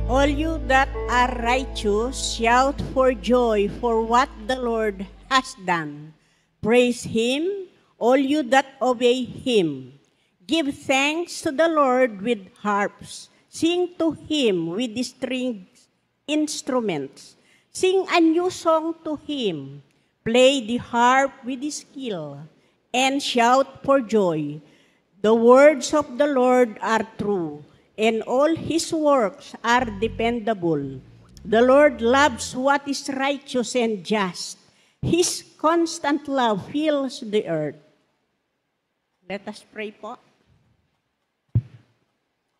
All you that are righteous, shout for joy for what the Lord has done. Praise Him, all you that obey Him. Give thanks to the Lord with harps. Sing to Him with the stringed instruments. Sing a new song to Him. Play the harp with skill and shout for joy. The words of the Lord are true, and all His works are dependable. The Lord loves what is righteous and just. His constant love fills the earth. Let us pray po.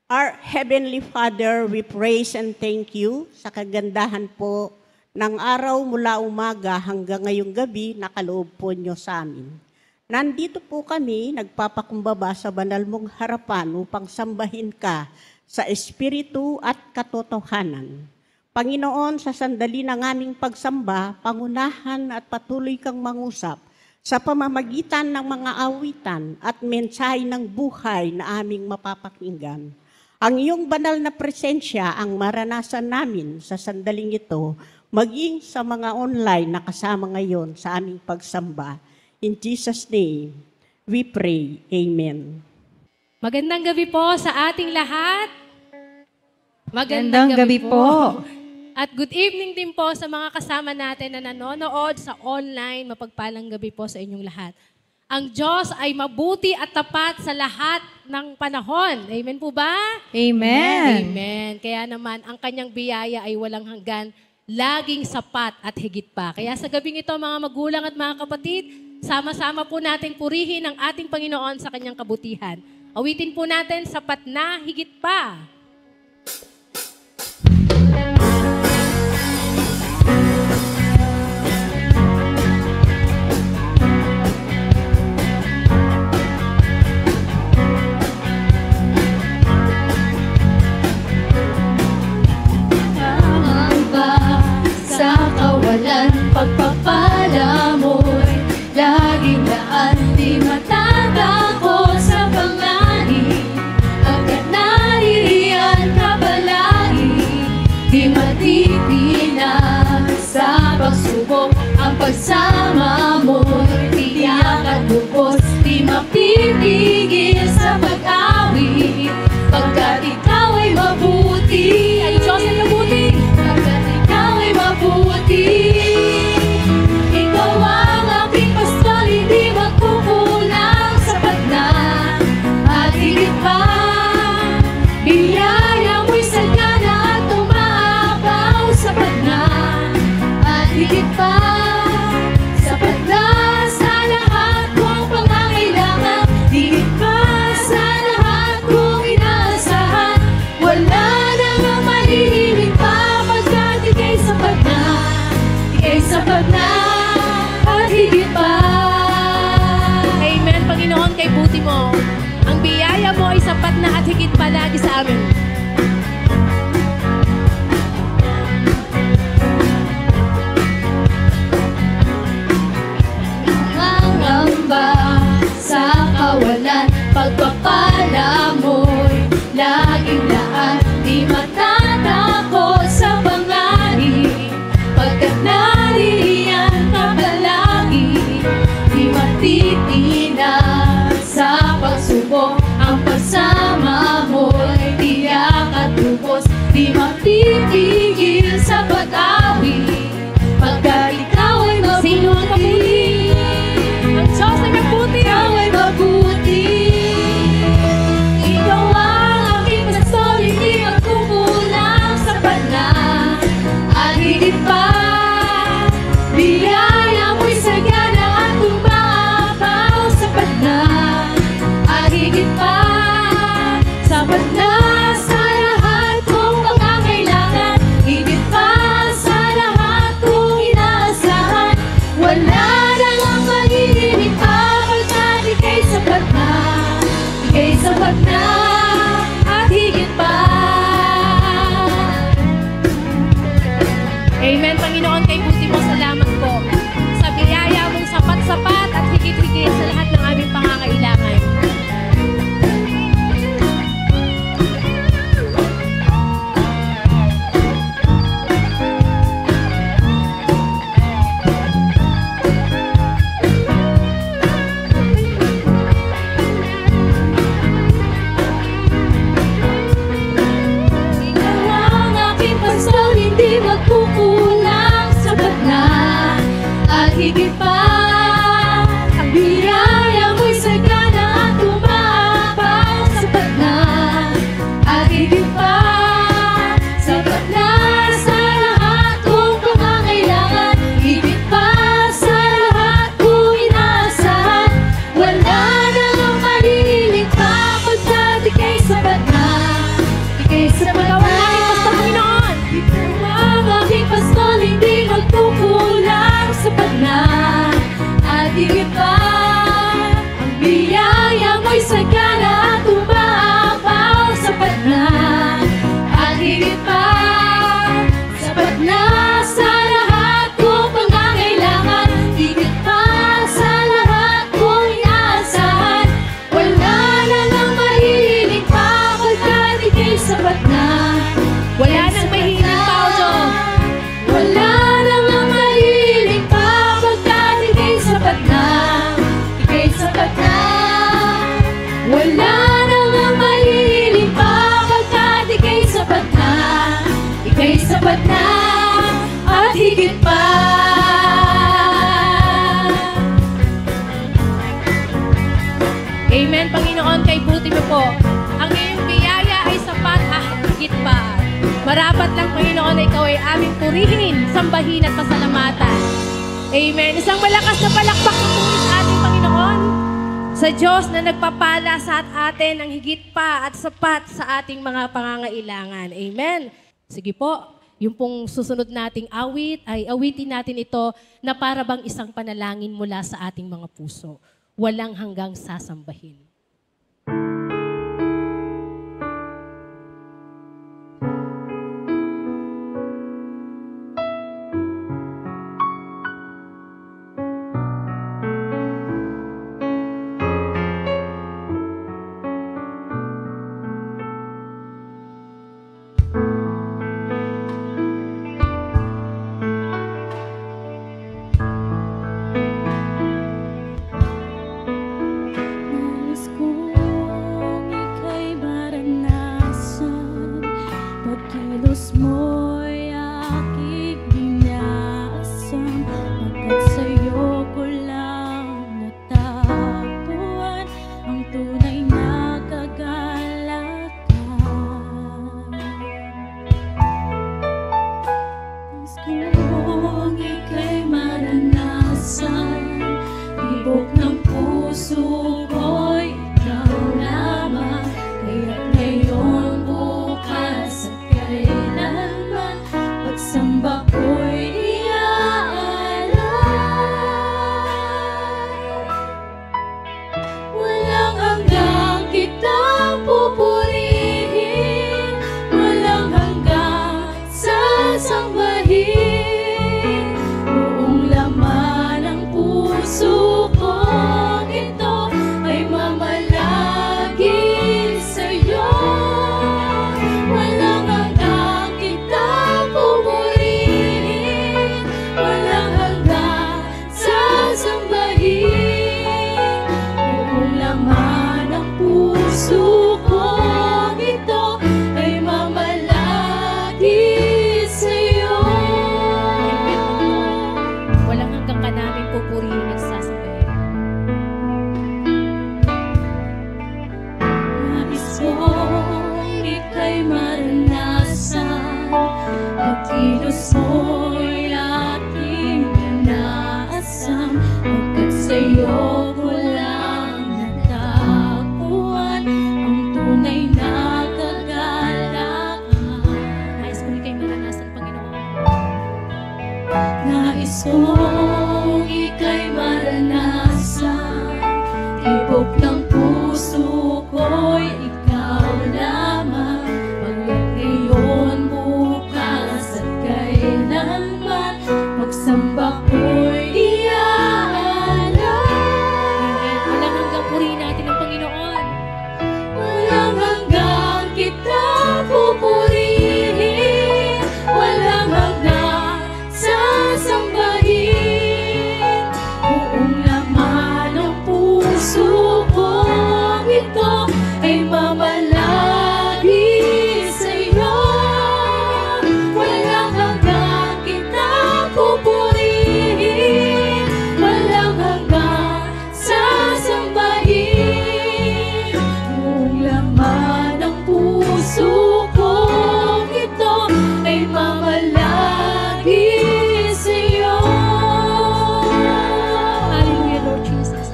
Our Heavenly Father, we praise and thank you sa kagandahan po ng araw mula umaga hanggang ngayong gabi na kaloob po nyo sa amin. Nandito po kami, nagpapakumbaba sa banal mong harapan upang sambahin ka sa espiritu at katotohanan. Panginoon, sa sandali ng aming pagsamba, pangunahan at patuloy kang mangusap sa pamamagitan ng mga awitan at mensahe ng buhay na aming mapapakinggan. Ang iyong banal na presensya ang maranasan namin sa sandaling ito, maging sa mga online na kasama ngayon sa aming pagsamba. In Jesus' name, we pray. Amen. Magandang gabi po sa ating lahat. Magandang gabi po. At good evening din po sa mga kasama natin na nanonood sa online. Mapagpalang gabi po sa inyong lahat. Ang Diyos ay mabuti at tapat sa lahat ng panahon. Amen po ba? Amen. Amen. Kaya naman, ang kanyang biyaya ay walang hanggan, laging sapat at higit pa. Kaya sa gabing ito, mga magulang at mga kapatid, sama-sama po natin purihin ang ating Panginoon sa kanyang kabutihan. Awitin po natin, sapat na, higit pa. Sa kawalan, pagpapala mo'y laging daan, di matatako sa panganib. Agad naririyan ka palagi, di matitinag sa pagsubok. Ang pagsama mo'y tiyak at lubos, di mapipigil sa pag-awit. Pagkat ikaw ay mabuti, Ay, Diyos ay mabuti. mabuti. Ikaw ang aking pastol, hindi magkukulang, sapat na at higit pa. Biyaya mo'y sagana at umaapaw, sapat na at higit pa. Sapat na sa lahat kong pangangailangan, higit pa sa lahat kong inaasahan. Wala nang malihimik pa, sapat na at higit pa. Amen, Panginoon, kay buti mo. Ang biyaya mo ay sapat na at higit pa lagi sa amin. Nangangamba sa kawalan, pagpapala mo'y laging lahat, di matatakot sa panganib. Pagkat naririyan ka palagi, di matitinag sa pagsubok. Ang pagsama mo'y tiyak at lubos, di mapipigil sa pag-awit. Pagkat ikaw ay mabuti. Sino ang mabuti? Ang Diyos ay mabuti. Ikaw ay mabuti. Ikaw ang higit pa. Amen, Panginoon, kay buti mo po. Ang iyong biyaya ay sapat at higit pa. Marapat lang, Panginoon, na ikaw ay aming purihin, sambahin at pasalamatan. Amen. Isang malakas na palakpak na puri sa ating Panginoon, sa Diyos na nagpapala sa atin ng higit pa at sapat sa ating mga pangangailangan. Amen. Sige po, yung pong susunod nating awit, ay awitin natin ito na para bang isang panalangin mula sa ating mga puso. Walang hanggang sasambahin. Nais kong ika'y maranasan, pagkilos mo'y aking binasam, pagkat sa'yo ko lang natagpuan ang tunay na kagalakan. Nais kong ika'y maranasan, tibok ng puso ko'y ikaw lamang, kaya't ngayon, bukas at kailanman, pagsamba ko'y iaalay. Walang hanggang kitang pupurihin, walang hanggang sasambahin, buong laman ng puso kong ito ay mamalagi sa'yo. Walang hanggang kitang pupurihin, walang hanggang sasambahin, buong laman ng puso kong ito ay mamalagi sa'yo. Walang hanggang ka namin pupurihin at sasabayin. Nais kong ika'y maranasan, pagkilos mo'y aking inaasam, pagkat sa'yo ko lang natagpuan ang tunay na kagalakan. Nais ko ika'y maranasan, Panginoon. Nais kong ika'y maranasan, tibok ng puso ko'y ikaw lamang, pagkat ngayon, bukas at kailanman, pagsamba ko'y iaalay. Walang hanggang purihin natin ang Panginoon. Walang hanggang kitang pupurihin, walang hanggang sasambahin, buong laman ng puso kong ito ay mamalagi sa'yo. Walang hanggang kitang pupurihin, walang hanggang sasambahin, buong laman ng puso kong ito ay mamalagi sa'yo. Hallelujah, Lord Jesus.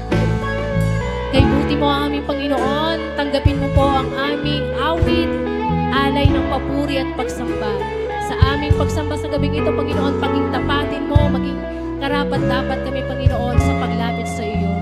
Kay buti mo ang aming Panginoon, tanggapin mo po ang aming awit, alay ng papuri at pagsamba. Sa aming pagsamba sa gabing ito, Panginoon, paging tapatin mo, maging karapat-dapat kami, Panginoon, sa paglapit sa iyo.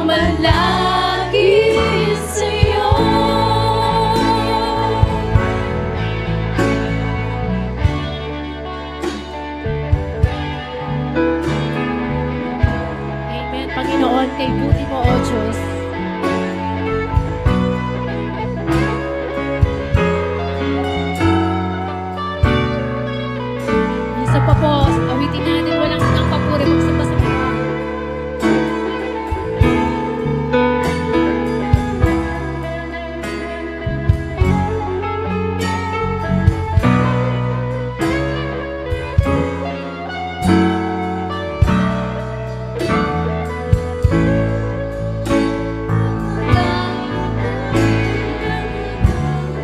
mamalagi sa'yo. Amen. Panginoon, kay buti mo, O Diyos. Isa pa po, awitin natin walang hanggang papuri magsamba sa Panginoon.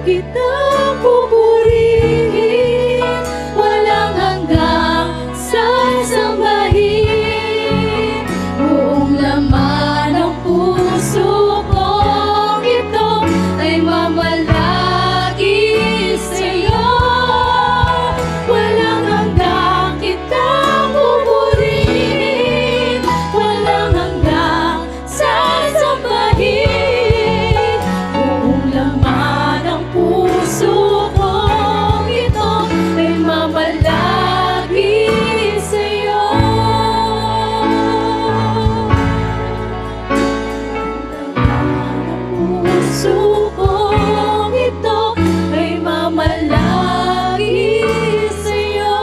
Kita pupurihin, walang hanggang sasambahin. Buong laman ng puso kong ito ay mamalagi sa'yo. Walang hanggang kita pupurihin, walang hanggang sasambahin. Buong laman ng puso kong ito ay mamalagi sa'yo. Puso kong ito ay mamalagi sa'yo.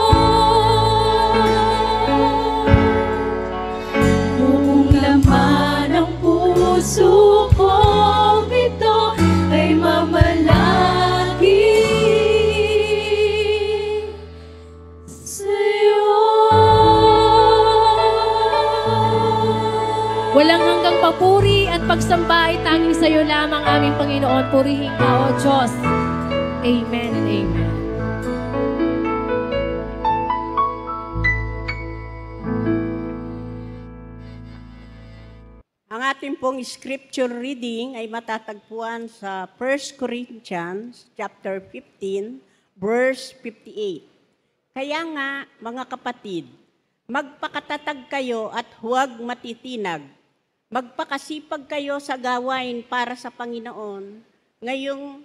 Buong laman ng puso kong ito ay mamalagi sa'yo. Walang hanggang papuri at pagsamba ay tanging sa iyo lamang aming Panginoon. Purihin ka, O Diyos. Amen and amen. Ang ating pong scripture reading ay matatagpuan sa 1 Corinthians chapter 15, verse 58. Kaya nga, mga kapatid, magpakatatag kayo at huwag matitinag. Magpakasipag kayo sa gawain para sa Panginoon. Ngayong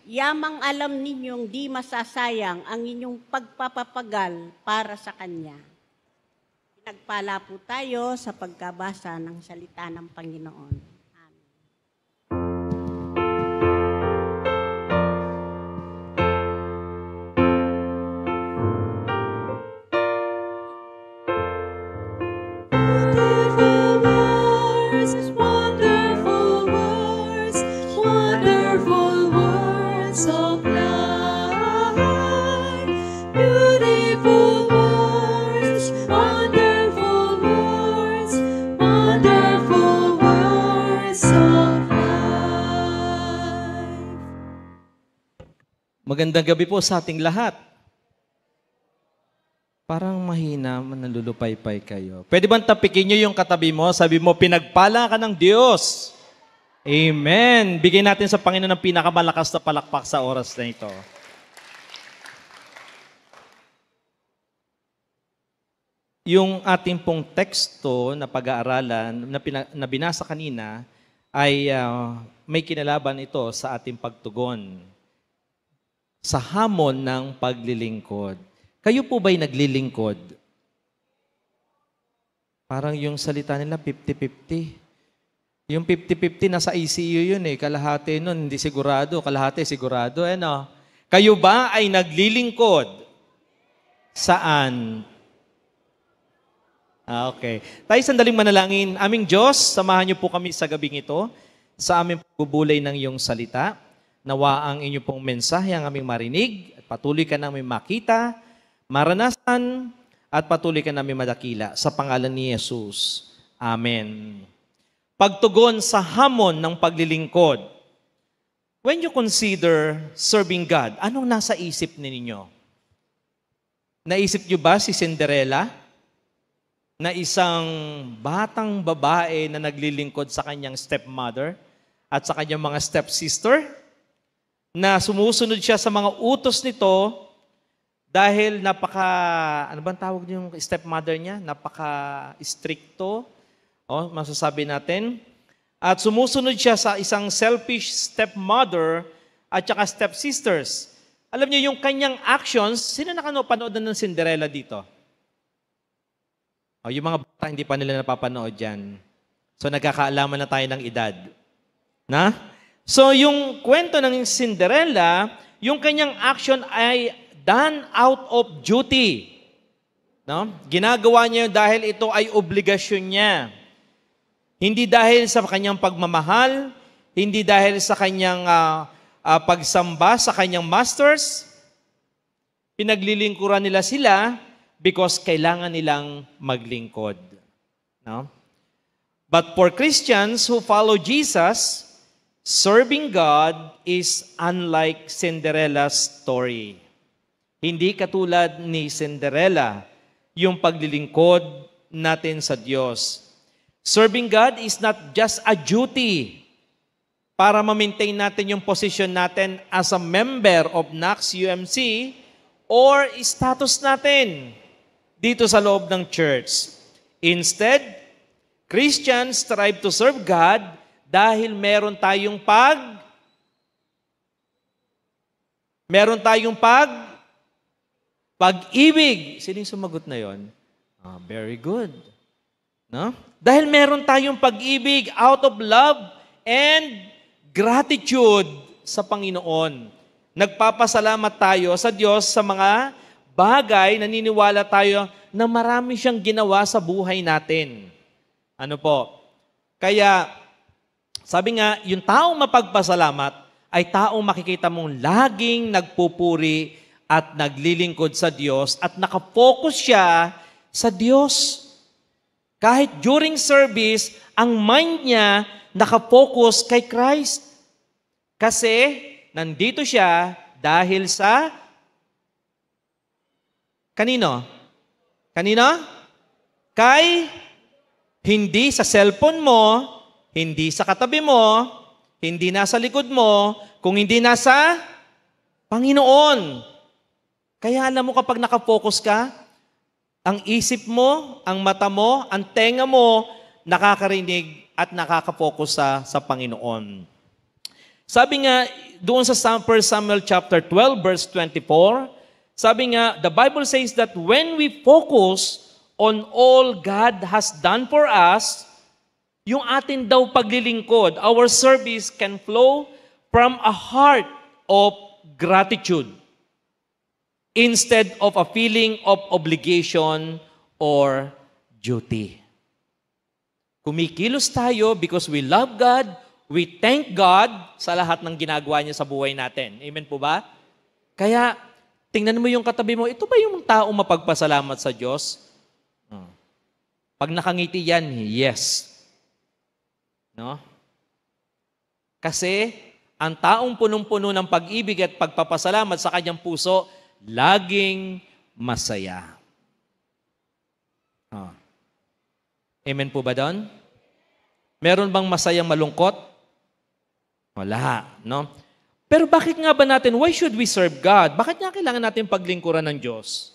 yamang alam ninyong di masasayang ang inyong pagpapapagal para sa Kanya. Nagpala po tayo sa pagkabasa ng salita ng Panginoon. Amen. Wonderful words of life. Beautiful words, wonderful words of life. Magandang gabi po sa ating lahat. Parang mahina, manalulupaypay kayo. Pwede bang tapikin nyo yung katabi mo? Sabi mo, pinagpala ka ng Diyos. Amen. Bigyan natin sa Panginoon ng pinakamalakas na palakpak sa oras na ito. Yung ating pong teksto na pag-aaralan, na binasa kanina, ay may kinalaban ito sa ating pagtugon. Sa hamon ng paglilingkod. Kayo po ba'y naglilingkod? Parang yung salita nila 50-50. Yung 50-50 nasa ECU yun eh. Kalahati nun, hindi sigurado. Kalahati sigurado. Ano? Kayo ba ay naglilingkod? Saan? Okay. Tayo sandaling manalangin. Aming Diyos, samahan niyo po kami sa gabing ito sa aming pagbubulay ng iyong salita. Nawa ang inyo pong mensahe ang aming marinig at patuloy ka namin makita, maranasan at patuloy ka namin madakila sa pangalan ni Jesus. Amen. Pagtugon sa hamon ng paglilingkod. When you consider serving God, anong nasa isip ninyo? Naisip niyo ba si Cinderella? Na isang batang babae na naglilingkod sa kanyang stepmother at sa kanyang mga stepsister? Na sumusunod siya sa mga utos nito dahil ano bang tawag yung stepmother niya? Napaka-stricto. Masasabi natin. At sumusunod siya sa isang selfish stepmother at saka stepsisters. Alam niyo, yung kanyang actions, sino nakapanood na ng Cinderella dito? O, yung mga bata, hindi pa nila napapanood yan. So, nagkakaalaman na tayo ng edad. Na? So, yung kwento ng Cinderella, yung kanyang action ay done out of duty. No? Ginagawa niya dahil ito ay obligasyon niya. Hindi dahil sa kanyang pagmamahal, hindi dahil sa kanyang pagsamba sa kanyang masters. Pinaglilingkuran nila sila because kailangan nilang maglingkod. No? But for Christians who follow Jesus, serving God is unlike Cinderella's story. Hindi katulad ni Cinderella, yung paglilingkod natin sa Diyos. Serving God is not just a duty para ma-maintain natin yung position natin as a member of NACS UMC or status natin dito sa loob ng church. Instead, Christians strive to serve God dahil meron tayong pag-ibig. Sino yung sumagot na yon? Very good. No? Dahil meron tayong pag-ibig out of love and gratitude sa Panginoon. Nagpapasalamat tayo sa Diyos sa mga bagay, naniniwala tayo na marami siyang ginawa sa buhay natin. Ano po? Kaya, sabi nga, yung taong mapagpasalamat ay taong makikita mong laging nagpupuri at naglilingkod sa Diyos at nakafocus siya sa Diyos. Kahit during service, ang mind niya nakafocus kay Christ. Kasi nandito siya dahil sa kanino? Kanino? Kay hindi sa cellphone mo, hindi sa katabi mo, hindi nasa likod mo, kung hindi nasa Panginoon. Kaya alam mo kapag nakafocus ka, ang isip mo, ang mata mo, ang tenga mo, nakakarinig at nakakafocus sa Panginoon. Sabi nga, doon sa 1 Samuel chapter 12, verse 24, sabi nga, the Bible says that when we focus on all God has done for us, yung atin daw paglilingkod, our service can flow from a heart of gratitude instead of a feeling of obligation or duty. Kumikilos tayo because we love God, we thank God sa lahat ng ginagawa niya sa buhay natin. Amen po ba? Kaya, tingnan mo yung katabi mo, ito ba yung taong mapagpasalamat sa Diyos? Pag nakangiti yan, yes. No? Kasi, ang taong punong-puno ng pag-ibig at pagpapasalamat sa kanyang puso, laging masaya. Amen po ba doon? Meron bang masayang malungkot? Wala, no? Pero bakit nga ba natin, why should we serve God? Bakit nga kailangan natin paglingkuran ng Diyos?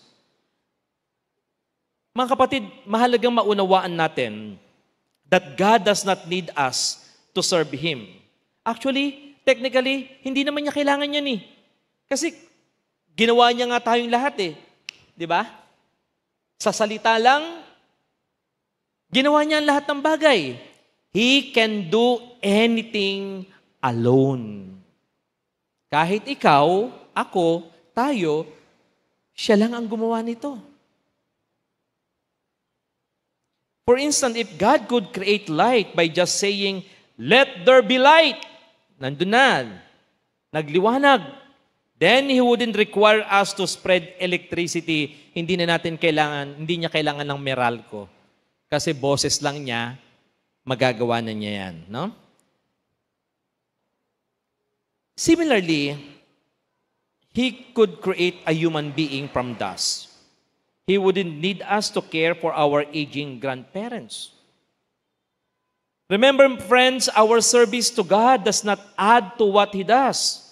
Mga kapatid, mahalagang maunawaan natin that God does not need us to serve Him. Actually, technically, hindi naman niya kailangan yan eh. Kasi ginawa niya nga tayong lahat eh. Di ba? Sa salita lang, ginawa niya ang lahat ng bagay. He can do anything alone. Kahit ikaw, ako, tayo, siya lang ang gumawa nito. For instance, if God could create light by just saying, "Let there be light," nandun na, nagliwanag, then He wouldn't require us to spread electricity. Hindi niya kailangan ng Meralco. Kasi boses lang niya, magagawa na niya yan. No? Similarly, He could create a human being from dust. He wouldn't need us to care for our aging grandparents. Remember, friends, our service to God does not add to what He does.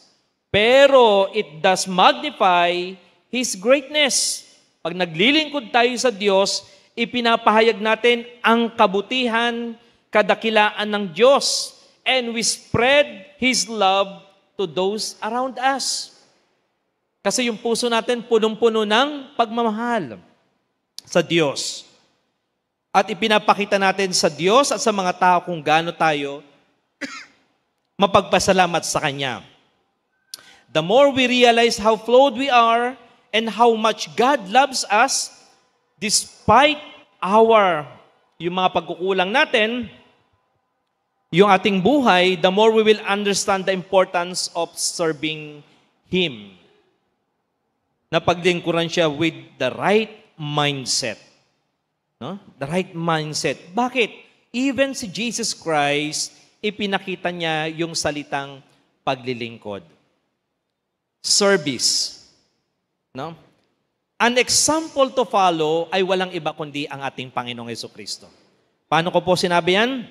Pero it does magnify His greatness. Pag naglilingkod tayo sa Diyos, ipinapahayag natin ang kabutihan, kadakilaan ng Diyos, and we spread His love to those around us. Kasi yung puso natin punong-puno ng pagmamahal sa Diyos. At ipinapakita natin sa Diyos at sa mga tao kung gaano tayo mapagpasalamat sa Kanya. The more we realize how flawed we are and how much God loves us, despite yung mga pagkukulang natin, yung ating buhay, the more we will understand the importance of serving Him. Na paglingkuran siya with the right mindset. No? The right mindset. Bakit? Even si Jesus Christ, ipinakita niya yung salitang paglilingkod. Service. No? An example to follow ay walang iba kundi ang ating Panginoong Jesucristo. Paano ko po sinabi yan?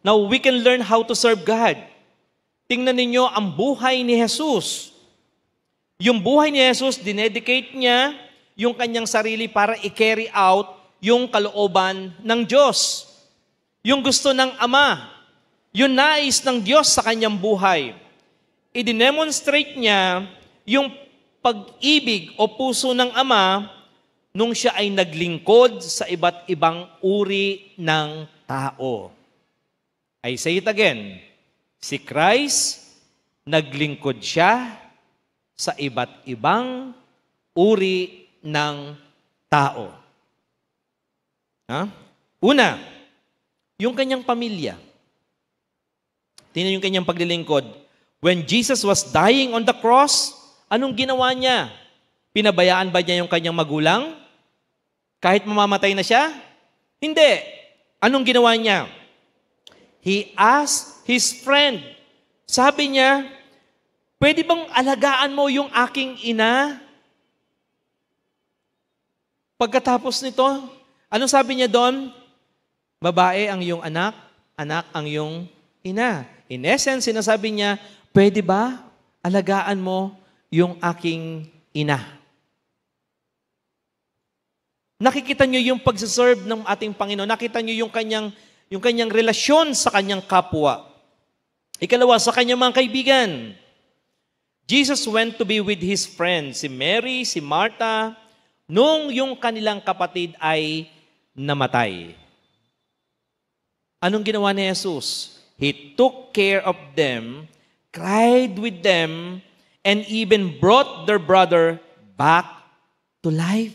Now, we can learn how to serve God. Tingnan ninyo ang buhay ni Jesus. Yung buhay ni Jesus, dinedicate niya yung kanyang sarili para i-carry out yung kalooban ng Diyos. Yung gusto ng Ama. Yung nais ng Diyos sa kanyang buhay. I-demonstrate niya yung pag-ibig o puso ng Ama nung siya ay naglingkod sa iba't ibang uri ng tao. I say it again. Si Christ, naglingkod siya sa iba't ibang uri ng tao. Una, yung kanyang pamilya. Tingnan yung kanyang paglilingkod. When Jesus was dying on the cross, anong ginawa niya? Pinabayaan ba niya yung kanyang magulang? Kahit mamamatay na siya? Hindi. Anong ginawa niya? He asked his friend. Sabi niya, pwede bang alagaan mo yung aking ina? Pagkatapos nito, anong sabi niya doon? Babae ang iyong anak, anak ang iyong ina. In essence, sinasabi niya, pwede ba alagaan mo yung aking ina? Nakikita niyo yung pagsaserve ng ating Panginoon. Nakita niyo yung kanyang relasyon sa kanyang kapwa. Ikalawa, sa kanyang mga kaibigan. Jesus went to be with His friends, si Mary, si Martha, nung yung kanilang kapatid ay namatay. Anong ginawa ni Jesus? He took care of them, cried with them, and even brought their brother back to life.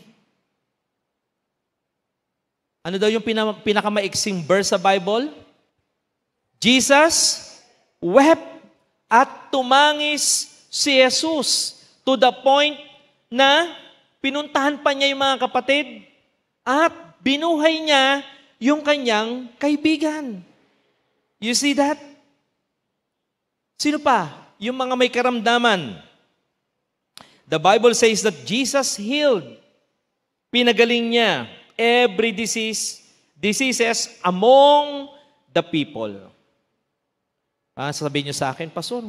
Ano daw yung pinakamaiksing verse sa Bible? Jesus wept at tumangis si Jesus to the point na pinuntahan pa niya yung mga kapatid at binuhay niya yung kanyang kaibigan. You see that? Sino pa? Yung mga may karamdaman. The Bible says that Jesus healed. Pinagaling niya every diseases among the people. Sasabihin niyo sa akin, Pastor,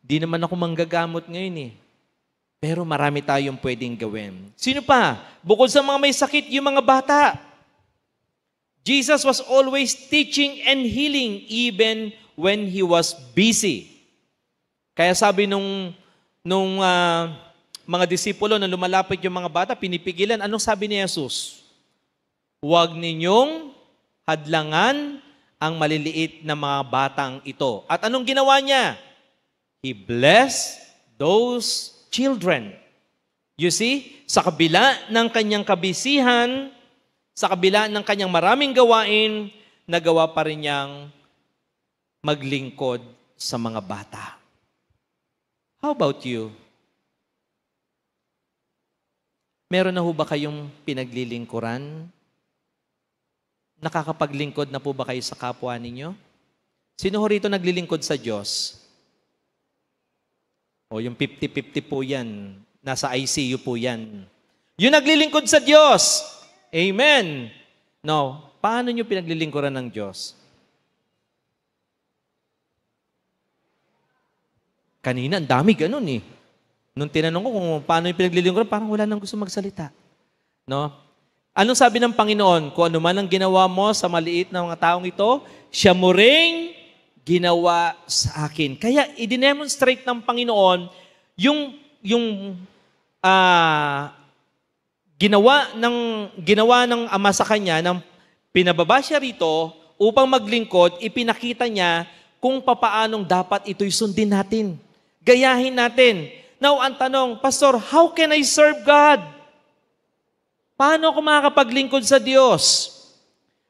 di naman ako manggagamot ngayon eh. Pero marami tayong pwedeng gawin. Sino pa? Bukod sa mga may sakit, yung mga bata. Jesus was always teaching and healing even when He was busy. Kaya sabi nung mga disipulo na lumalapit yung mga bata, pinipigilan. Anong sabi ni Jesus? Huwag ninyong hadlangan ang maliliit na mga batang ito. At anong ginawa niya? He blessed those children. You see, sa kabila ng kanyang kabisihan, sa kabila ng kanyang maraming gawain, nagawa pa rin niyang maglingkod sa mga bata. How about you? Meron na ho ba kayong pinaglilingkuran? Nakakapaglingkod na po ba kayo sa kapwa ninyo? Sino ho rito naglilingkod sa Diyos? O yung 50-50 po yan. Nasa ICU po yan. Yung naglilingkod sa Diyos. Amen. No, paano nyo pinaglilingkuran ng Diyos? Kanina, ang dami ganun eh. Nung tinanong ko kung paano yung pinaglilingkuran, parang wala nang gusto magsalita. No? Anong sabi ng Panginoon? Kung ano man ang ginawa mo sa maliit na mga taong ito, siya mo ring ginawa sa akin. Kaya i-demonstrate ng Panginoon yung ginawa ng Ama sa kanya, nang pinababa siya rito upang maglingkod, ipinakita niya kung papaanong dapat ito'y sundin natin. Gayahin natin. Now, ang tanong, Pastor, how can I serve God? Paano ako makakapaglingkod sa Diyos?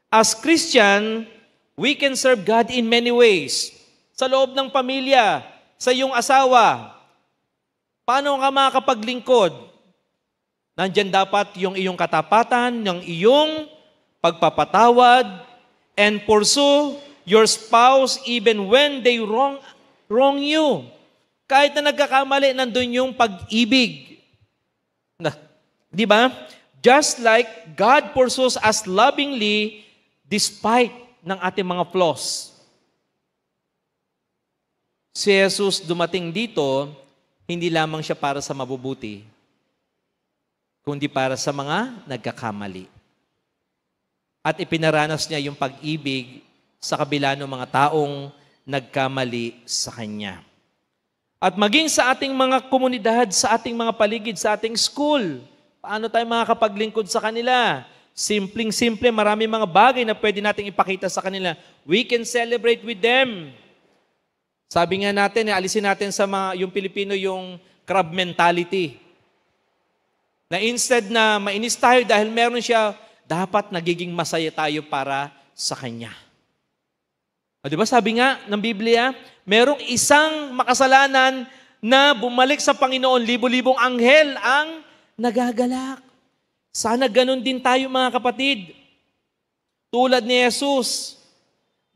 As Christian, we can serve God in many ways. Sa loob ng pamilya, sa iyong asawa, paano ka makakapaglingkod? Nandyan dapat yung iyong katapatan, yung iyong pagpapatawad, and pursue your spouse even when they wrong you. Kahit na nagkakamali, nandun yung pag-ibig. Di ba? Just like God pursues us lovingly despite ng ating mga flaws. Si Jesus dumating dito, hindi lamang siya para sa mabubuti, kundi para sa mga nagkakamali. At ipinaranas niya yung pag-ibig sa kabila ng mga taong nagkamali sa Kanya. At maging sa ating mga komunidad, sa ating mga paligid, sa ating school, paano tayo makakapaglingkod sa kanila? Simpleng-simple, marami mga bagay na pwede nating ipakita sa kanila. We can celebrate with them. Sabi nga natin, alisin natin sa yung Pilipino yung crab mentality. Na instead na mainis tayo dahil meron siya, dapat nagiging masaya tayo para sa Kanya. O, diba sabi nga ng Biblia, merong isang makasalanan na bumalik sa Panginoon, libo-libong anghel ang nagagalak. Sana ganun din tayo mga kapatid. Tulad ni Jesus,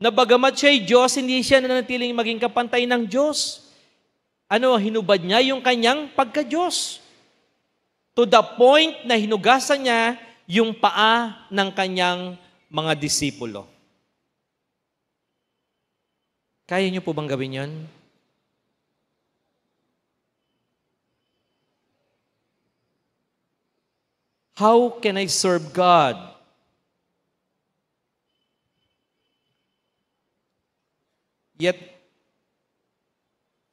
na bagamat siya'y Diyos, hindi siya nanatiling maging kapantay ng Diyos. Hinubad niya yung kanyang pagka-Diyos. To the point na hinugasan niya yung paa ng kanyang mga disipulo. Kaya niyo po bang gawin yun? How can I serve God? Yet,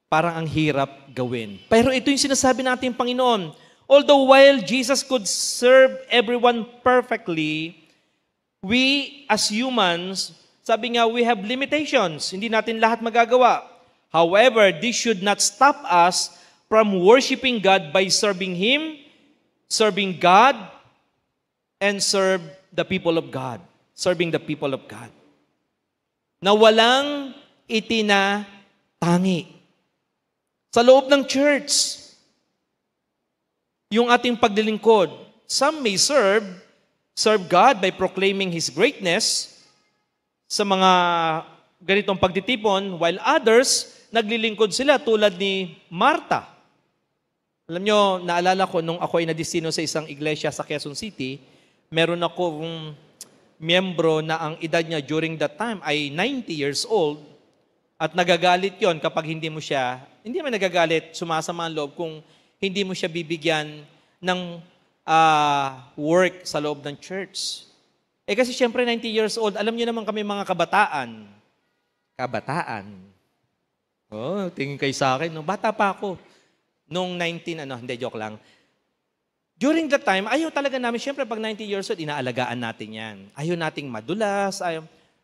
parang ang hirap gawin. Pero ito yung sinasabi natin, Panginoon. Although while Jesus could serve everyone perfectly, we as humans, sabi nga, we have limitations. Hindi natin lahat magagawa. However, this should not stop us from worshiping God by serving Him, serving God, and serve the people of God. Serving the people of God. Na walang itinatangi. Sa loob ng church, yung ating paglilingkod, some may serve God by proclaiming His greatness sa mga ganitong pagtitipon, while others, naglilingkod sila tulad ni Martha. Alam nyo, naalala ko nung ako ay nadistino sa isang iglesia sa Quezon City, meron akong miyembro na ang edad niya during that time ay 90 years old at nagagalit yon kapag hindi man nagagalit, sumasama ang loob kung hindi mo siya bibigyan ng work sa loob ng church. Kasi siyempre 90 years old, alam niyo naman kami mga kabataan. Oh, tingin kayo sa akin, no? Bata pa ako. Nung 19, hindi, joke lang. During that time, ayaw talaga namin, siyempre pag 90 years old, inaalagaan natin yan. Ayaw nating madulas,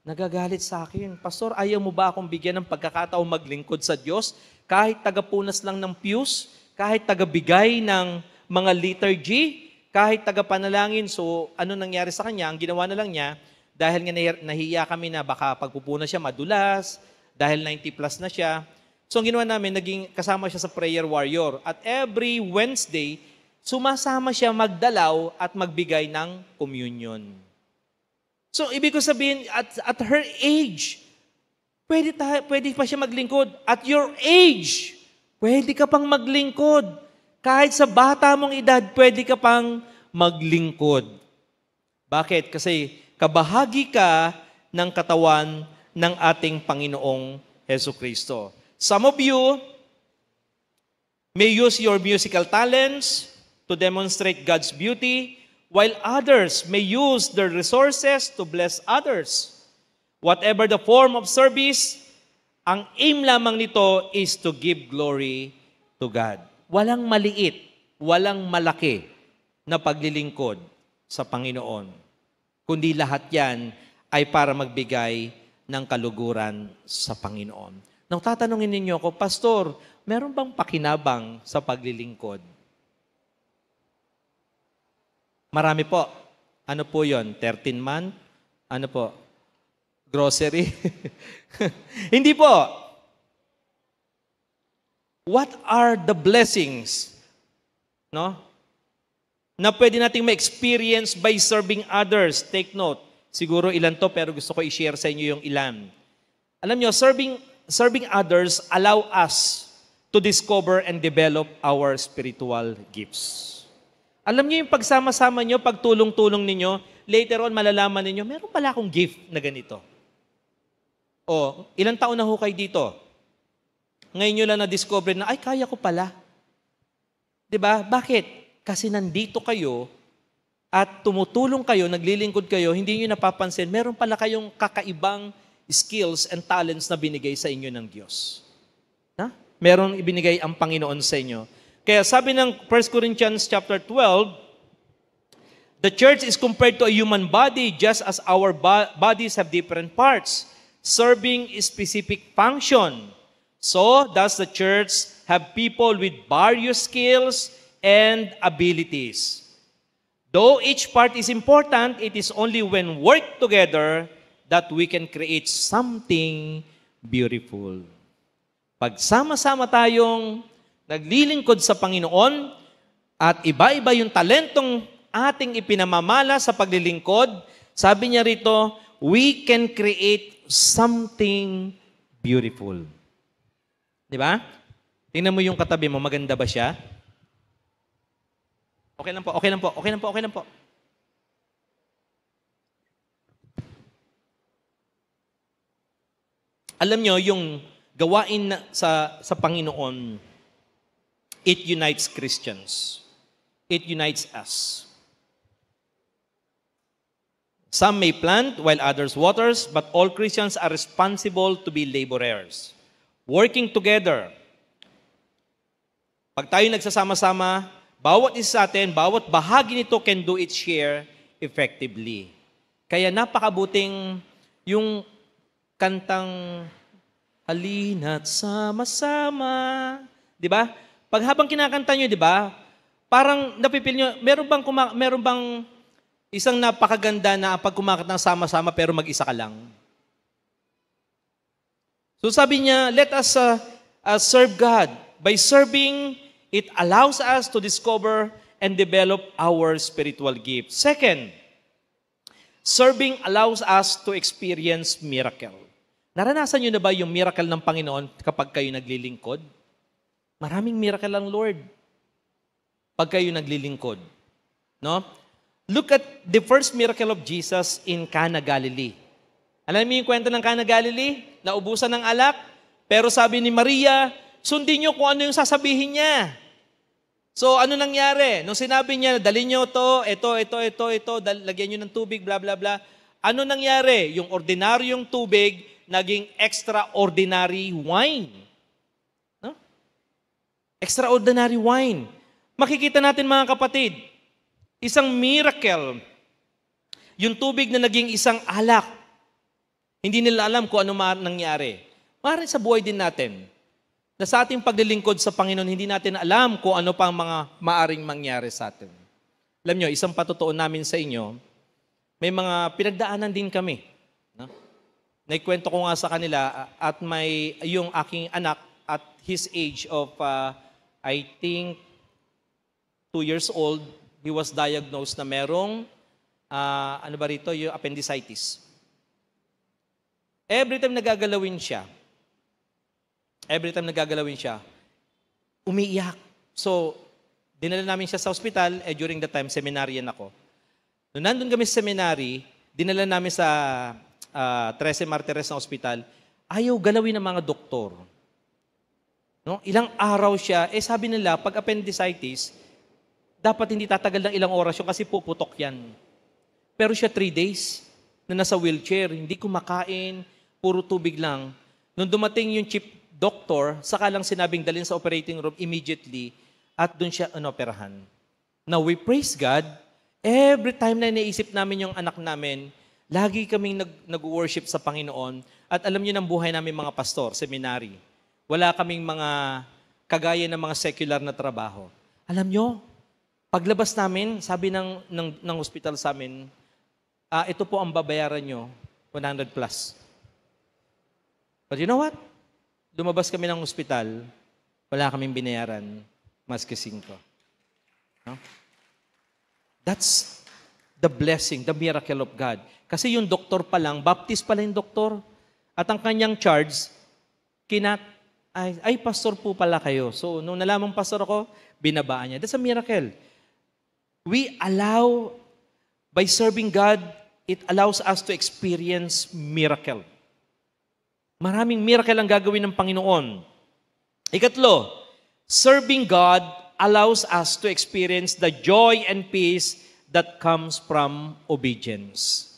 nagagalit sa akin. Pastor, ayaw mo ba akong bigyan ng pagkakataong maglingkod sa Diyos? Kahit tagapunas lang ng pews, kahit tagabigay ng mga liturgy, kahit tagapanalangin. So, ano nangyari sa kanya? Ang ginawa na lang niya, dahil nga nahiya kami na baka pagpupuna siya madulas, dahil 90 plus na siya. So, ang ginawa namin, naging kasama siya sa prayer warrior. At every Wednesday, sumasama siya magdalaw at magbigay ng communion. So, ibig ko sabihin, at her age, pwede pa siya maglingkod. At your age, pwede ka pang maglingkod. Kahit sa bata mong edad, pwede ka pang maglingkod. Bakit? Kasi kabahagi ka ng katawan ng ating Panginoong Hesukristo. Some of you may use your musical talents to demonstrate God's beauty, while others may use their resources to bless others. Whatever the form of service, ang aim lamang nito is to give glory to God. Walang maliit, walang malaki na paglilingkod sa Panginoon, kundi lahat yan ay para magbigay ng kaluguran sa Panginoon. Nang tatanungin ninyo ako, Pastor, meron bang pakinabang sa paglilingkod? Marami po. Ano po yon? 13 month? Ano po? Grocery? Hindi po. What are the blessings, no, na pwede nating ma-experience by serving others? Take note. Siguro ilan to, pero gusto ko i-share sa inyo yung ilan. Alam nyo, serving others allow us to discover and develop our spiritual gifts. Alam niyo yung pagsama-sama niyo, pagtulong-tulong ninyo, later on malalaman ninyo, meron pala akong gift na ganito. O, ilang taon na ho kayo dito? Ngayon nyo lang na-discover na, ay, kaya ko pala. 'Di ba? Bakit? Kasi nandito kayo at tumutulong kayo, naglilingkod kayo, hindi nyo napapansin, meron pala kayong kakaibang skills and talents na binigay sa inyo ng Diyos. Ha? Meron ibinigay ang Panginoon sa inyo. Kaya sabi ng 1 Corinthians chapter 12, the church is compared to a human body just as our bodies have different parts, serving a specific function. So does the church have people with various skills and abilities. Though each part is important, it is only when worked together that we can create something beautiful. Pagsama-sama tayong naglilingkod sa Panginoon at iba-iba yung talentong ating ipinamamala sa paglilingkod, sabi niya rito, we can create something beautiful. Di ba? Tingnan mo yung katabi mo, maganda ba siya? Okay lang po, okay lang po, okay lang po, okay lang po. Alam nyo, yung gawain sa Panginoon, it unites Christians. It unites us. Some may plant while others waters, but all Christians are responsible to be laborers. Working together. Pag tayo nagsasama-sama, bawat isa sa atin, bawat bahagi nito can do its share effectively. Kaya napakabuting yung kantang halina't sama-sama. Di ba? Pag habang kinakanta nyo, di ba? Parang napipil nyo, meron bang isang napakaganda na pag kumakanta ng sama-sama pero mag-isa ka lang? So sabi niya, let us serve God. By serving, it allows us to discover and develop our spiritual gifts. Second, serving allows us to experience miracle. Naranasan niyo na ba yung miracle ng Panginoon kapag kayo naglilingkod? Maraming miracle ang Lord pag kayo naglilingkod. No? Look at the first miracle of Jesus in Cana, Galilee. Alam mo yung kwento ng Cana, Galilee? Naubusan ng alak, pero sabi ni Maria, sundin niyo kung ano yung sasabihin niya. So, ano nangyari? Nung sinabi niya, dalhin niyo to, ito, lagyan niyo ng tubig, bla bla bla. Ano nangyari? Yung ordinaryong tubig, naging extraordinary wine. No? Extraordinary wine. Makikita natin mga kapatid, isang miracle, yung tubig na naging isang alak. Hindi nila alam kung ano nangyari. Maaaring sa buhay din natin, na sa ating paglilingkod sa Panginoon, hindi natin alam kung ano pang mga maaring mangyari sa atin. Alam nyo, isang patutuon namin sa inyo, may mga pinagdaanan din kami. No? Naikwento ko nga sa kanila at yung aking anak at his age of, I think, 2 years old, he was diagnosed na merong, yung appendicitis. Every time nagagalawin siya, umiiyak. So, dinala namin siya sa ospital, during that time, seminaryan ako. Nung nandun kami sa seminary, dinala namin sa 13 Martires na ospital, ayaw galawin ng mga doktor. No? Ilang araw siya, sabi nila, pag appendicitis, dapat hindi tatagal ng ilang oras yun kasi puputok yan. Pero siya 3 days na nasa wheelchair, hindi kumakain, puro tubig lang. Nung dumating yung chief doctor, saka lang sinabing dalhin sa operating room immediately at doon siya inoperahan. Now, we praise God. Every time na naisip namin yung anak namin, lagi kaming nag-worship sa Panginoon. At alam niyo ng buhay namin mga pastor, seminary. Wala kaming mga kagaya ng mga secular na trabaho. Alam niyo, paglabas namin, sabi ng hospital sa amin, ito po ang babayaran nyo, 100 plus. But you know what? Lumabas kami ng hospital, wala kaming binayaran, maski 5. No? That's the blessing, the miracle of God. Kasi yung doktor pa lang, baptist pa lang yung doktor. At ang kanyang charge, ay pastor po pala kayo. So, nung nalamang pastor ako, binabaan niya. That's a miracle. We allow, by serving God, it allows us to experience miracle. Maraming miracle ang gagawin ng Panginoon. Ikatlo, serving God allows us to experience the joy and peace that comes from obedience.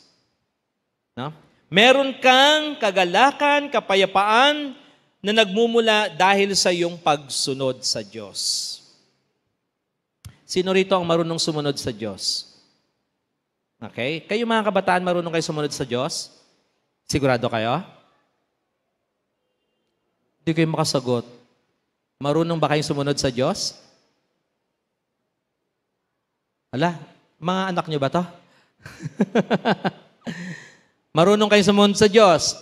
No? Meron kang kagalakan, kapayapaan na nagmumula dahil sa iyong pagsunod sa Diyos. Sino rito ang marunong sumunod sa Diyos? Okay? Kayo mga kabataan, marunong kayo sumunod sa Diyos? Sigurado kayo? Hindi kayo makasagot. Marunong ba kayong sumunod sa Diyos? Ala, mga anak nyo ba to? Marunong kayong sumunod sa Diyos?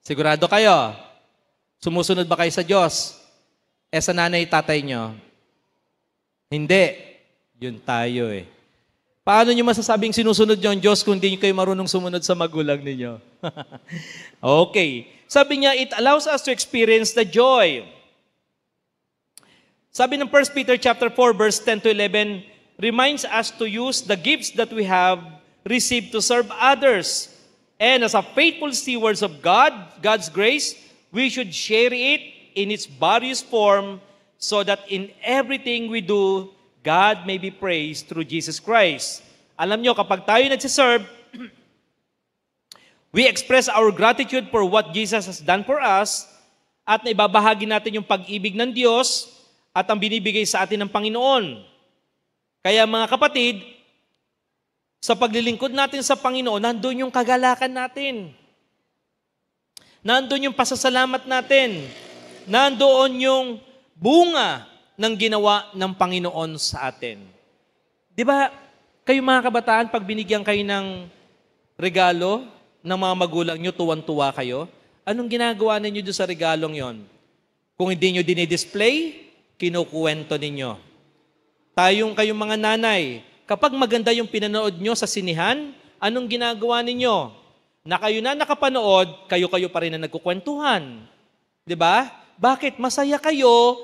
Sigurado kayo? Sumusunod ba kayo sa Diyos? Sa nanay, tatay nyo? Hindi. Yun tayo eh. Paano nyo masasabing sinusunod nyo ang Diyos kung hindi kayo marunong sumunod sa magulang ninyo? Okay. Sabi niya, it allows us to experience the joy. Sabi ng 1 Peter chapter 4, verse 10 to 11, reminds us to use the gifts that we have received to serve others. And as a faithful stewards of God's grace, we should share it in its various form so that in everything we do, God may be praised through Jesus Christ. Alam nyo, kapag tayo nagsiserve, we express our gratitude for what Jesus has done for us at naibabahagi natin yung pag-ibig ng Diyos at ang binibigay sa atin ng Panginoon. Kaya mga kapatid, sa paglilingkod natin sa Panginoon, nandun yung kagalakan natin. Nandun yung pasasalamat natin. Nandoon yung bunga ng ginawa ng Panginoon sa atin. Di ba, kayo mga kabataan, pag binigyan kayo ng regalo ng mga magulang nyo, tuwan-tuwa kayo, anong ginagawa ninyo doon sa regalong yon? Kung hindi nyo dinidisplay, kinukuwento ninyo. Kayong mga nanay, kapag maganda yung pinanood nyo sa sinihan, anong ginagawa ninyo? Na kayo na nakapanood, kayo-kayo pa rin na nagkukwentuhan. Di ba? Bakit? Masaya kayo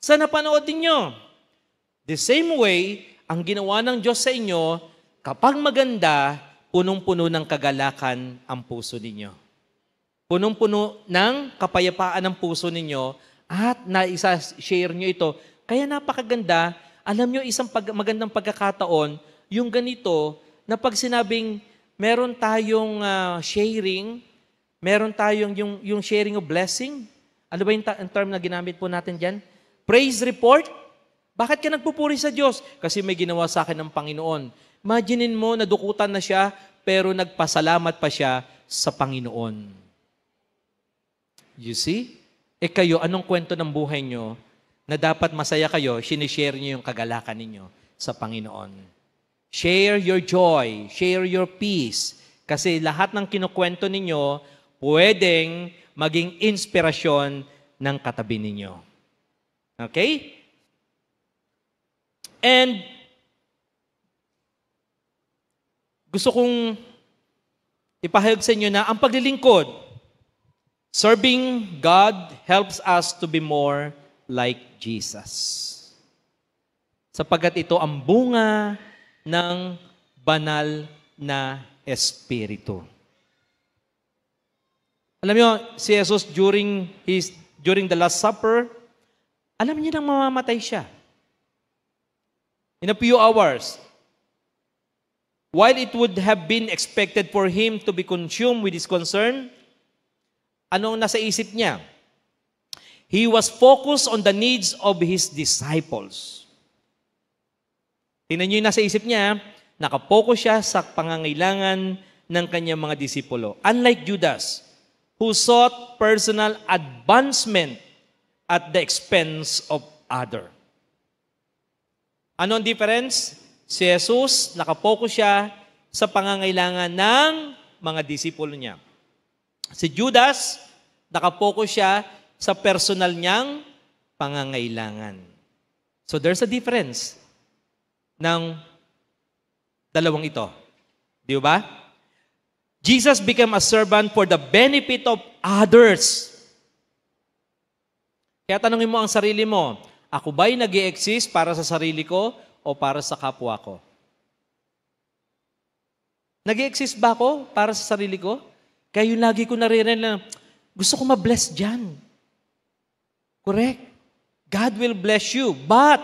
sa napanood ninyo. The same way, ang ginawa ng Diyos sa inyo, kapag maganda, punong-puno ng kagalakan ang puso ninyo. Punong-puno ng kapayapaan ang puso ninyo at naisa-share nyo ito. Kaya napakaganda, alam nyo, isang magandang pagkakataon, yung ganito, na pag sinabing meron tayong sharing, meron tayong yung sharing of blessing. Ano ba yung term na ginamit po natin dyan? Praise report. Bakit ka nagpupuri sa Diyos? Kasi may ginawa sa akin ng Panginoon. Imaginin mo, nadukutan na siya, pero nagpasalamat pa siya sa Panginoon. You see? Kayo, anong kwento ng buhay nyo na dapat masaya kayo, sinishare nyo yung kagalakan ninyo sa Panginoon. Share your joy, share your peace. Kasi lahat ng kinukwento ninyo, pwedeng maging inspirasyon ng katabi ninyo. Okay? And gusto kong ipahayag sa inyo na ang paglilingkod, serving God helps us to be more like Jesus. Sapagkat ito ang bunga ng banal na Espiritu. Alam niyo, si Jesus during the Last Supper, alam niyo nang mamamatay siya. in a few hours. While it would have been expected for him to be consumed with his concern, anong nasa isip niya? He was focused on the needs of his disciples. Tingnan niyo yung nasa isip niya, nakapokus siya sa pangangailangan ng kanyang mga disipulo. Unlike Judas, who sought personal advancement at the expense of other. Ano ang difference? Si Jesus, nakapokus siya sa pangangailangan ng mga disipulo niya. Si Judas, nakapokus siya sa personal niyang pangangailangan. So there's a difference ng dalawang ito. Di ba? Jesus became a servant for the benefit of others. Kaya tanungin mo ang sarili mo, ako ba'y nag-i-exist para sa sarili ko o para sa kapwa ko? Nag-i-exist ba ako para sa sarili ko? Kaya yung lagi ko naririnig na, gusto ko ma-bless dyan. Correct? God will bless you, but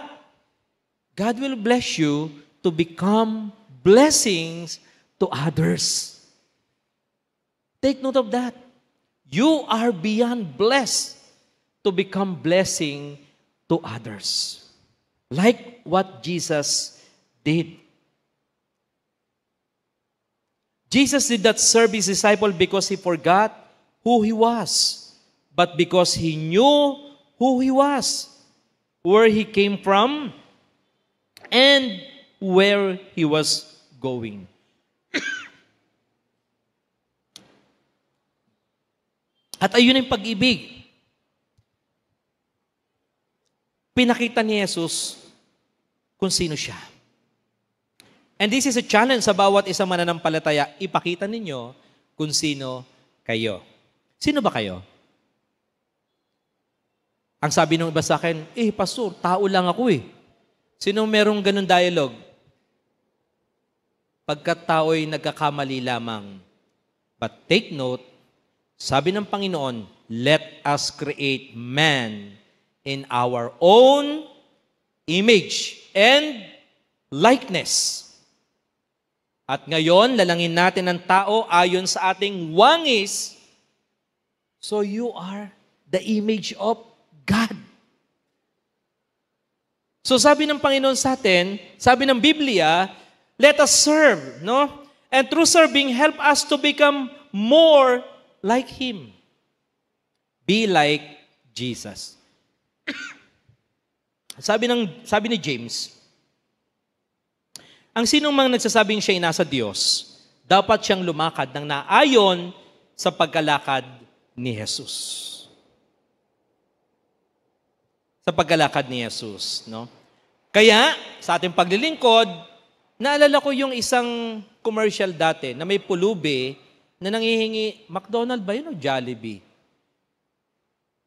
God will bless you to become blessings to others. Take note of that. You are beyond blessed to become blessing to others. Like what Jesus did. Jesus did not serve his disciple because he forgot who he was, but because he knew who he was, where he came from, and where he was going. At ayun ang pag-ibig. Pinakita ni Jesus kung sino siya. And this is a challenge sa bawat isang mananampalataya. Ipakita ninyo kung sino kayo. Sino ba kayo? Ang sabi ng iba sa akin, pastor, tao lang ako eh. Sino merong ganun dialogue? Pagkat tao'y nagkakamali lamang. But take note, sabi ng Panginoon, let us create man in our own image and likeness. At ngayon, lalangin natin ang tao ayon sa ating wangis. So you are the image of God. So sabi ng Panginoon sa atin, sabi ng Biblia, let us serve, no? And through serving, help us to become more like Him. Be like Jesus. Sabi ni James, ang sinong mang nagsasabing siya'y nasa Diyos, dapat siyang lumakad ng naayon sa pagkalakad ni Jesus. Sa pagkalakad ni Jesus, no? Kaya, sa ating paglilingkod, naalala ko yung isang commercial dati na may pulubi na nanghihingi, McDonald ba yun o Jollibee?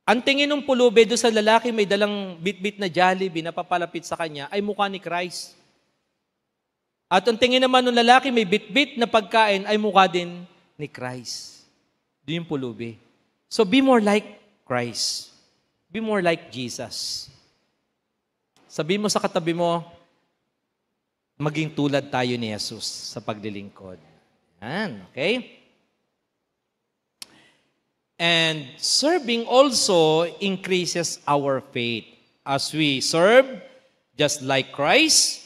Ang tingin ng pulubi doon sa lalaki may dalang bit-bit na Jollibee na papalapit sa kanya ay mukha ni Christ. At ang tingin naman ng lalaki may bit-bit na pagkain ay mukha din ni Christ. Doon yung pulubi. So be more like Christ. Be more like Jesus. Sabi mo sa katabi mo, maging tulad tayo ni Jesus sa paglilingkod. Yan, okay? And serving also increases our faith. As we serve, just like Christ,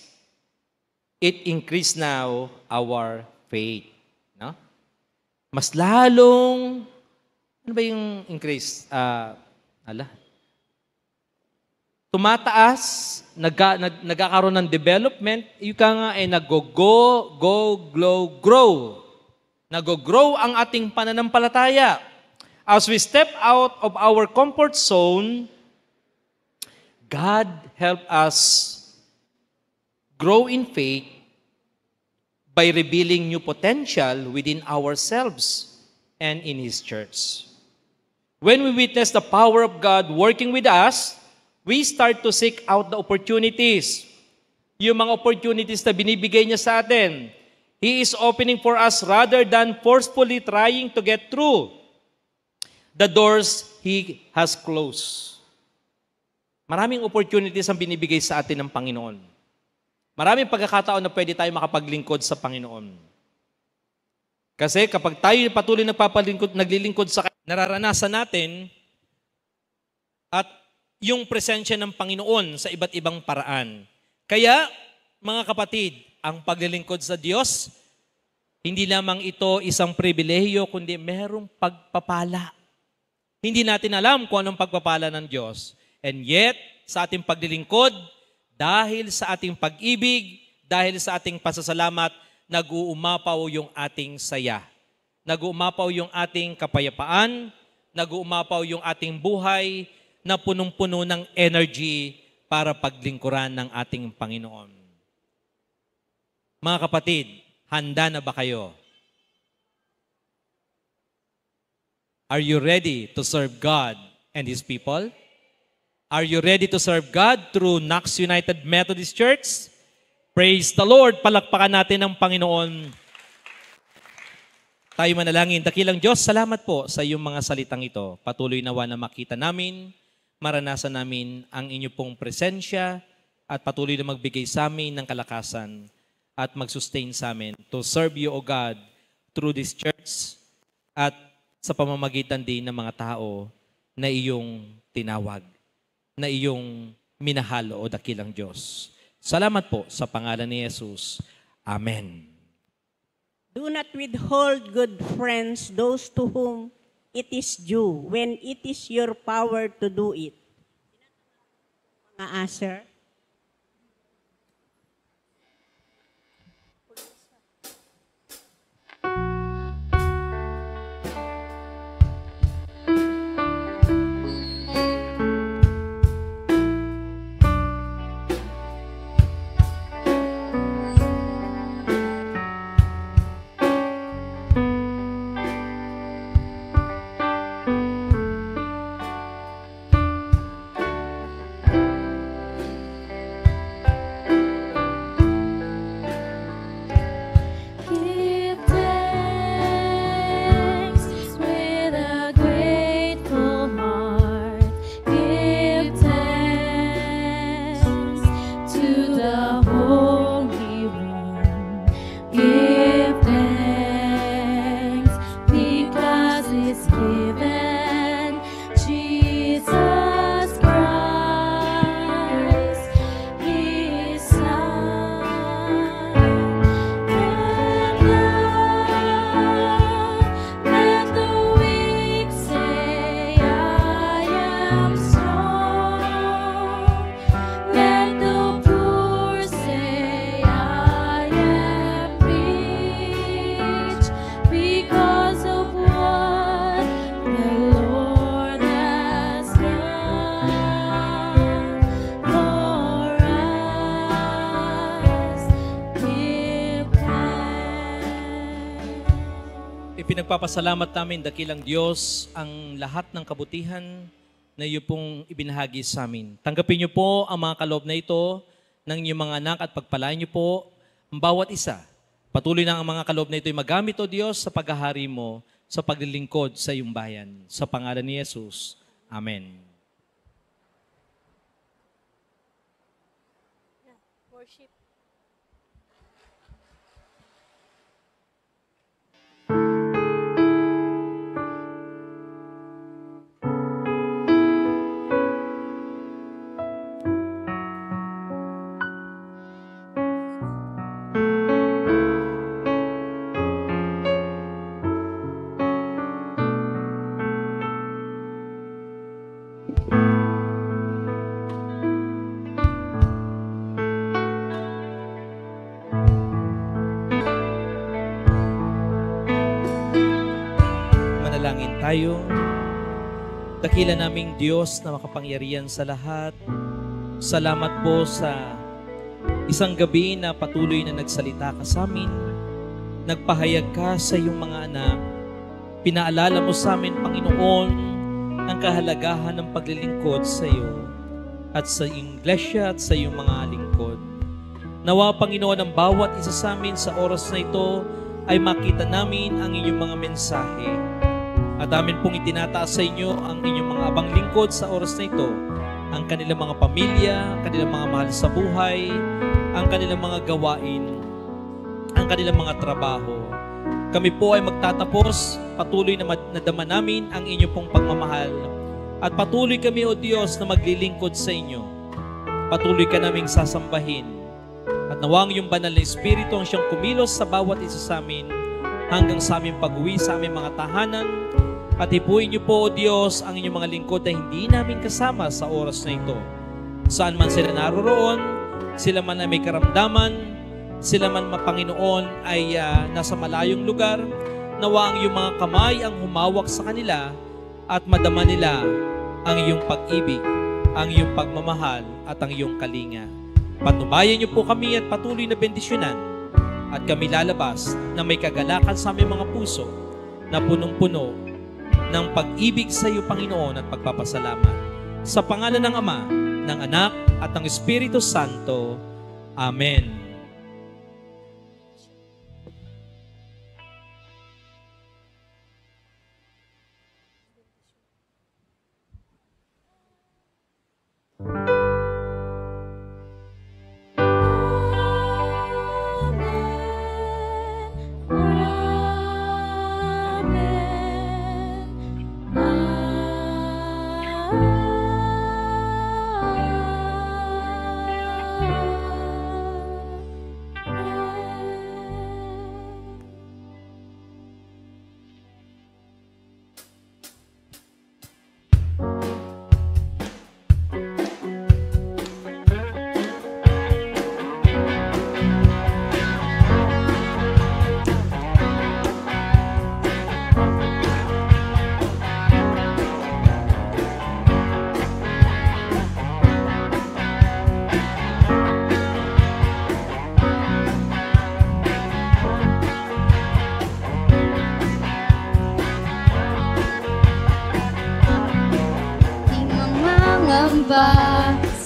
it increases now our faith. No? Mas lalong, ano ba yung increase? Tumataas, nagkakaroon ng development, yung nga ay grow. Nag-grow ang ating pananampalataya. As we step out of our comfort zone, God help us grow in faith by revealing new potential within ourselves and in His church. When we witness the power of God working with us, we start to seek out the opportunities. Yung mga opportunities na binibigay niya sa atin. He is opening for us rather than forcefully trying to get through the doors He has closed. Maraming opportunities ang binibigay sa atin ng Panginoon. Maraming pagkakataon na pwede tayo makapaglingkod sa Panginoon. Kasi kapag tayo patuloy naglilingkod sa Kanya, nararanasan natin at yung presensya ng Panginoon sa iba't ibang paraan. Kaya, mga kapatid, ang paglilingkod sa Diyos, hindi lamang ito isang pribilehiyo, kundi merong pagpapala. Hindi natin alam kung anong pagpapala ng Diyos. And yet, sa ating paglilingkod, dahil sa ating pag-ibig, dahil sa ating pasasalamat, nag-uumapaw yung ating saya. Nag-uumapaw yung ating kapayapaan, nag-uumapaw yung ating buhay na punong-puno ng energy para paglingkuran ng ating Panginoon. Mga kapatid, handa na ba kayo? Are you ready to serve God and His people? Are you ready to serve God through Knox United Methodist Church? Praise the Lord! Palakpakan natin ang Panginoon. Tayo manalangin. Dakilang Diyos, salamat po sa iyong mga salitang ito. Patuloy nawa na makita namin, maranasan namin ang inyo pong presensya at patuloy na magbigay sa amin ng kalakasan at mag-sustain sa amin to serve you, O God, through this church at sa pamamagitan din ng mga tao na iyong tinawag, na iyong minahal, O dakilang Diyos. Salamat po sa pangalan ni Jesus. Amen. Do not withhold, good friends, those to whom it is due, when it is your power to do it. Mga aser. Give thanks with a grateful heart. Give thanks to the Holy One. Give thanks because it's given Jesus Christ, His Son. Let the weak say, I am strong. Let the poor say, I am rich, because of what the Lord has done for us. Give thanks. Ipinagpapasalamat namin, dakilang Diyos, ang lahat ng kabutihan na iyo pong ibinahagi sa amin. Tanggapin niyo po ang mga kaloob na ito ng inyong mga anak at pagpalain niyo po ang bawat isa. Patuloy na ang mga kaloob na ito ay magamit, O Diyos, sa paghahari mo, sa paglilingkod sa iyong bayan. Sa pangalan ni Jesus. Amen. Manalangin tayo. Dakila naming Diyos na makapangyarihan sa lahat. Salamat po sa isang gabi na patuloy na nagsalita ka sa amin. Nagpahayag ka sa iyong mga anak. Pinaalala mo sa amin, Panginoon, ang kahalagahan ng paglilingkod sa iyo at sa iglesia at sa iyong mga lingkod. Nawa, Panginoon, ang bawat isa sa amin sa oras na ito ay makita namin ang inyong mga mensahe. At amin pong itinataas sa inyo ang inyong mga abang lingkod sa oras na ito, ang kanilang mga pamilya, kanilang mga mahal sa buhay, ang kanilang mga gawain, ang kanilang mga trabaho. Kami po ay magtatapos, patuloy na nadama namin ang inyong pong pagmamahal. At patuloy kami, O Diyos, na maglilingkod sa inyo. Patuloy ka naming sasambahin. At nawang yung banal na Espiritu ang siyang kumilos sa bawat isa sa amin hanggang sa aming pag-uwi sa aming mga tahanan. At hipuin niyo po, O Diyos, ang inyong mga lingkod na hindi namin kasama sa oras na ito. Saan man sila naroroon, sila man ay may karamdaman, sila man Panginoon ay nasa malayong lugar, nawa ang iyong mga kamay ang humawak sa kanila at madama nila ang iyong pag-ibig, ang iyong pagmamahal at ang iyong kalinga. Patnubayan niyo po kami at patuloy na bendisyonan at kami lalabas na may kagalakan sa aming mga puso na punong-puno ng pag-ibig sa iyo, Panginoon, at pagpapasalamat. Sa pangalan ng Ama, ng Anak at ng Espiritu Santo. Amen.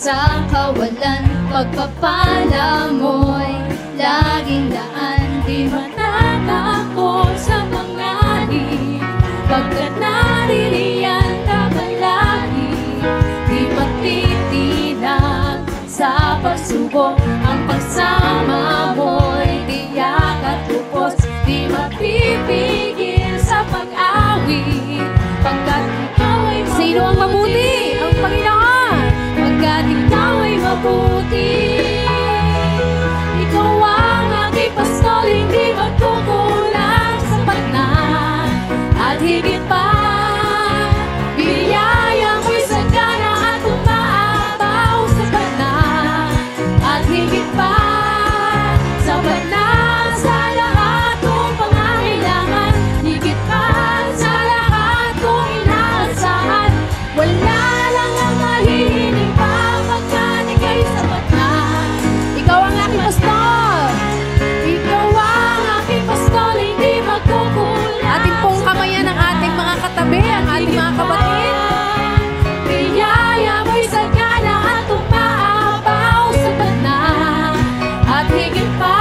Sa kawalan, pagpapala mo'y laging daan. Di matakako sa panganib, pagkat naririyan ka palagi. Di matitinag sa pagsubok, ang pagsama mo'y tiyak at lupos. Di mapipigil sa pag-awit, pagkat ikaw ay mabuti. Sino ang mabuti? Ang Panginoon! Pagkat ikaw ay mabuti, ikaw ang aking pastol, hindi magkukulang, sapat na at higit pa. Biyaya mo'y sagana at umaapaw, sapat na at higit pa. Sapat na sa lahat kong pangangailangan, higit pa sa lahat kong inaasahan. Wala lang ang mahihiling pa, pagkat ika'y sapat na. Ikaw ang aking pastol, ikaw ang aking pastol, hindi magkukulang. Ating pong kamayan ang ating mga katabi, ang ating mga kapatid. Biyaya mo'y sagana at umaapaw, sapat na at higit pa.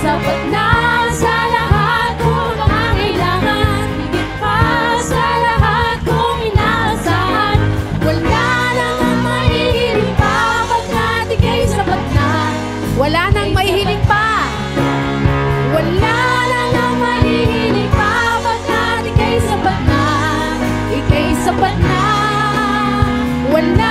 Sapat na sa lahat kong pangangailangan, higit pa sa lahat kong inaasahan. Wala nang ang mahihiling pa, pagkat ika'y sapat na. Wala nang mahihiling pa. Wala nang ang mahihiling pa, pagkat ika'y sapat na. Ika'y sapat na. Wala